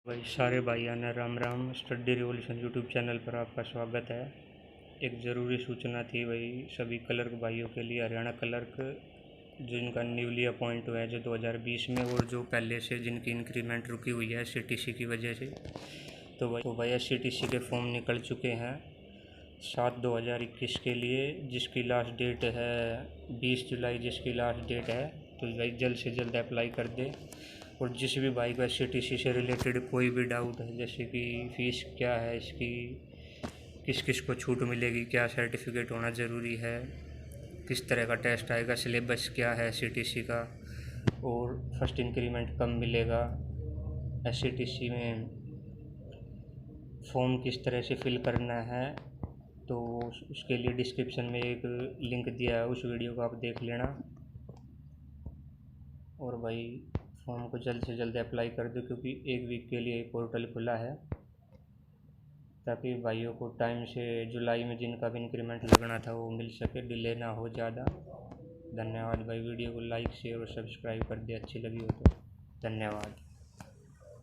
भाई सारे भाइयों Ram Ram. Study revolution YouTube channel पर आपका स्वागत है। एक ज़रूरी सूचना थी भाई सभी क्लर्क भाइयों के लिए। हरियाणा क्लर्क जिनका न्यूली अपॉइंट हुआ है जो 2020 में, और जो पहले से जिनकी इंक्रीमेंट रुकी हुई है एससीटीसी की वजह से, तो भाई एससीटीसी के फॉर्म निकल चुके हैं 7/2021 के लिए, जिसकी लास्ट डेट है 20 जुलाई, जिसकी लास्ट डेट है। तो भाई जल्द से जल्द अप्लाई कर दे। और जिस भी भाई को एससीटीसी से रिलेटेड कोई भी डाउट है, जैसे कि फ़ीस क्या है इसकी, किस किस को छूट मिलेगी, क्या सर्टिफिकेट होना ज़रूरी है, किस तरह का टेस्ट आएगा, सिलेबस क्या है एससीटीसी का, और फर्स्ट इंक्रीमेंट कब मिलेगा, एससीटीसी में फॉर्म किस तरह से फिल करना है, तो उसके लिए डिस्क्रिप्शन में एक लिंक दिया है, उस वीडियो को आप देख लेना। और भाई फॉर्म को जल्द से जल्द अप्लाई कर दो, क्योंकि एक वीक के लिए पोर्टल खुला है, ताकि भाइयों को टाइम से जुलाई में जिनका भी इंक्रीमेंट लगना था वो मिल सके, डिले ना हो ज़्यादा। धन्यवाद भाई। वीडियो को लाइक शेयर और सब्सक्राइब कर दे अच्छी लगी हो तो। धन्यवाद।